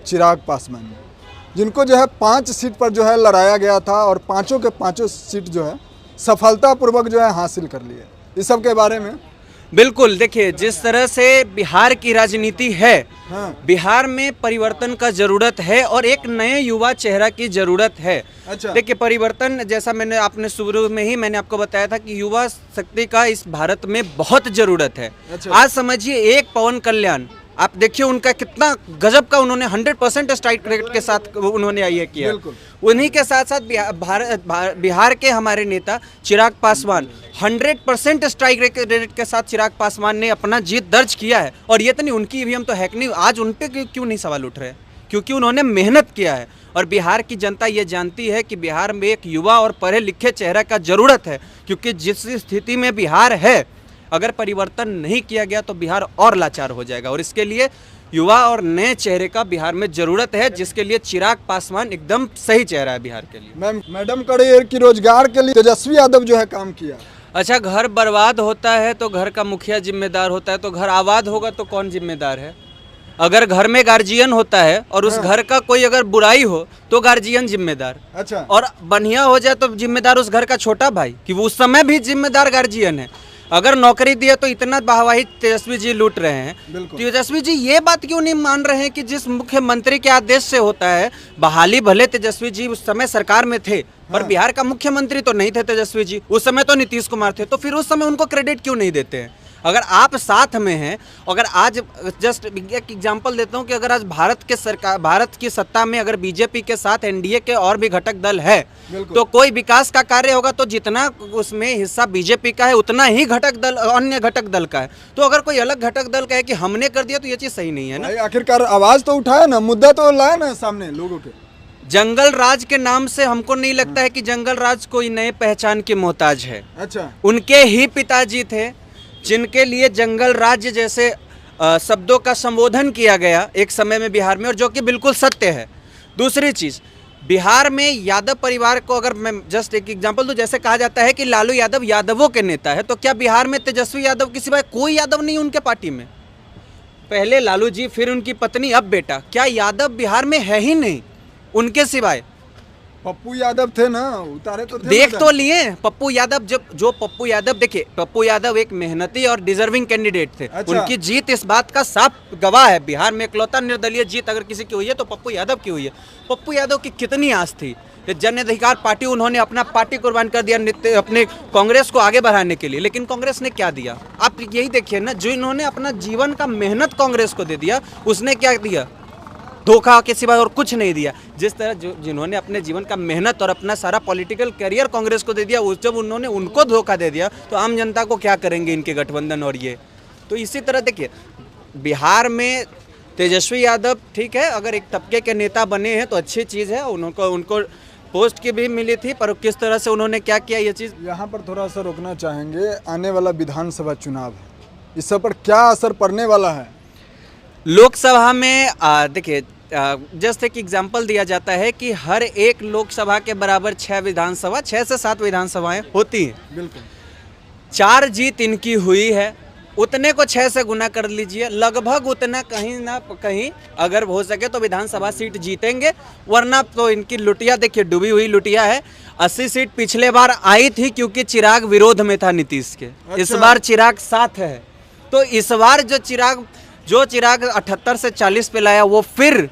चिराग पासवान, जिनको जो है 5 सीट पर जो है लड़ाया गया था और पांचों के पांचों सीट जो है सफलतापूर्वक जो है हासिल कर लिए। इस सब के बारे में बिल्कुल, देखिए जिस तरह से बिहार की राजनीति है, हाँ। बिहार में परिवर्तन का जरूरत है और एक नए युवा चेहरा की जरूरत है। अच्छा। देखिए परिवर्तन, जैसा आपने शुरू में ही मैंने आपको बताया था कि युवा शक्ति का इस भारत में बहुत जरूरत है। अच्छा। आज समझिए एक पवन कल्याण, आप देखिए उनका कितना गजब का, उन्होंने 100% स्ट्राइक रेट के साथ उन्होंने ये किया। उन्हीं के साथ साथ बिहार के हमारे नेता चिराग पासवान 100% स्ट्राइक रेट के साथ चिराग पासवान ने अपना जीत दर्ज किया है। और ये तो नहीं, उनकी ईवीएम तो हैक नहीं, आज उन पे क्यों नहीं सवाल उठ रहे? क्योंकि उन्होंने मेहनत किया है। और बिहार की जनता ये जानती है कि बिहार में एक युवा और पढ़े लिखे चेहरा का जरूरत है, क्योंकि जिस स्थिति में बिहार है, अगर परिवर्तन नहीं किया गया तो बिहार और लाचार हो जाएगा। और इसके लिए युवा और नए चेहरे का बिहार में जरूरत है, जिसके लिए चिराग पासवान एकदम सही चेहरा है बिहार के लिए। मैडम कड़े की रोजगार के लिए तेजस्वी यादव जो है काम किया। अच्छा, घर बर्बाद होता है तो घर का मुखिया जिम्मेदार होता है, तो घर आबाद होगा तो कौन जिम्मेदार है? अगर घर में गार्जियन होता है और उस घर का कोई अगर बुराई हो तो गार्जियन जिम्मेदार। अच्छा। और बढ़िया हो जाए तो जिम्मेदार उस घर का छोटा भाई, कि वो उस समय भी जिम्मेदार गार्जियन है। अगर नौकरी दिया तो इतना वाहवाही तेजस्वी जी लूट रहे हैं। तेजस्वी जी ये बात क्यों नहीं मान रहे हैं कि जिस मुख्यमंत्री के आदेश से होता है बहाली, भले तेजस्वी जी उस समय सरकार में थे, पर बिहार का मुख्यमंत्री तो नहीं थे तेजस्वी जी, उस समय तो नीतीश कुमार थे, तो फिर उस समय उनको क्रेडिट क्यों नहीं देते हैं? अगर आप साथ में हैं, अगर आज जस्ट एक एग्जांपल देता हूं कि अगर आज भारत की सत्ता में अगर बीजेपी के साथ एनडीए के और भी घटक दल है, तो कोई विकास का कार्य होगा तो जितना उसमें हिस्सा बीजेपी का है उतना ही अन्य घटक दल का है। तो अगर कोई अलग घटक दल का है कि हमने कर दिया, तो ये चीज सही नहीं है ना। आखिरकार आवाज तो उठाया ना, मुद्दा तो लाया ना सामने लोगों के। जंगल राज के नाम से हमको नहीं लगता है कि जंगल राज कोई नए पहचान की मोहताज है। अच्छा। उनके ही पिताजी थे जिनके लिए जंगल राज्य जैसे शब्दों का संबोधन किया गया एक समय में बिहार में, और जो कि बिल्कुल सत्य है। दूसरी चीज, बिहार में यादव परिवार को अगर मैं जस्ट एक एग्जांपल दूं, जैसे कहा जाता है कि लालू यादव यादवों के नेता है, तो क्या बिहार में तेजस्वी यादव के सिवाय कोई यादव नहीं उनके पार्टी में? पहले लालू जी, फिर उनकी पत्नी, अब बेटा। क्या यादव बिहार में है ही नहीं उनके सिवाय? पप्पू यादव थे ना, उतारे तो थे। देख तो लिए पप्पू यादव, जो पप्पू यादव, देखिए पप्पू यादव एक मेहनती और डिजर्विंग कैंडिडेट थे। अच्छा। उनकी जीत इस बात का साफ गवाह है। बिहार में इकलौता निर्दलीय जीत अगर किसी की हुई है तो पप्पू यादव की हुई है। पप्पू यादव की कितनी आस थी, जन अधिकार पार्टी, उन्होंने अपना पार्टी कुर्बान कर दिया अपने कांग्रेस को आगे बढ़ाने के लिए। लेकिन कांग्रेस ने क्या दिया? आप यही देखिए ना, जो इन्होंने अपना जीवन का मेहनत कांग्रेस को दे दिया, उसने क्या दिया? धोखा के सिवा और कुछ नहीं दिया। जिस तरह जिन्होंने अपने जीवन का मेहनत और अपना सारा पॉलिटिकल करियर कांग्रेस को दे दिया, जब उन्होंने उनको धोखा दे दिया तो आम जनता को क्या करेंगे इनके गठबंधन और ये। तो इसी तरह देखिए, बिहार में तेजस्वी यादव ठीक है, अगर एक तबके के नेता बने हैं तो अच्छी चीज़ है, उनको पोस्ट की भी मिली थी, पर किस तरह से उन्होंने क्या किया ये चीज़। यहाँ पर थोड़ा सा रोकना चाहेंगे। आने वाला विधानसभा चुनाव है, इस सब पर क्या असर पड़ने वाला है? लोकसभा में देखिए, जस्ट एक एग्जांपल दिया जाता है कि हर एक लोकसभा के बराबर 6 से 7 विधानसभाएं होती हैं। बिल्कुल। 4 जीत इनकी हुई है, उतने को 6 से गुना कर लीजिए, लगभग उतना कहीं ना कहीं अगर हो सके तो विधानसभा सीट जीतेंगे, वरना तो इनकी लुटिया देखिए डूबी हुई लुटिया है। 80 सीट पिछले बार आई थी क्योंकि चिराग विरोध में था नीतीश के। अच्छा। इस बार चिराग साथ है, तो इस बार जो चिराग 78 से 40 पे लाया, वो फिर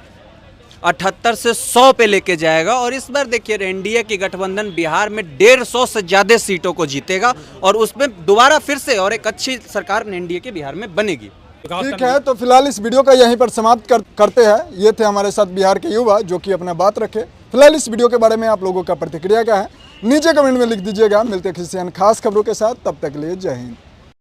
78 से 100 पे लेके जाएगा। और इस बार देखिए एनडीए की गठबंधन बिहार में 150 से ज्यादा सीटों को जीतेगा, और उसमें दोबारा फिर से और एक अच्छी सरकार एनडीए के बिहार में बनेगी। ठीक है, तो फिलहाल इस वीडियो का यहीं पर समाप्त करते हैं। ये थे हमारे साथ बिहार के युवा जो कि अपना बात रखे। फिलहाल इस वीडियो के बारे में आप लोगों का प्रतिक्रिया क्या है, नीचे कमेंट में लिख दीजिएगा। मिलते हैं किसी अन्य खास खबरों के साथ, तब तक के लिए जय हिंद।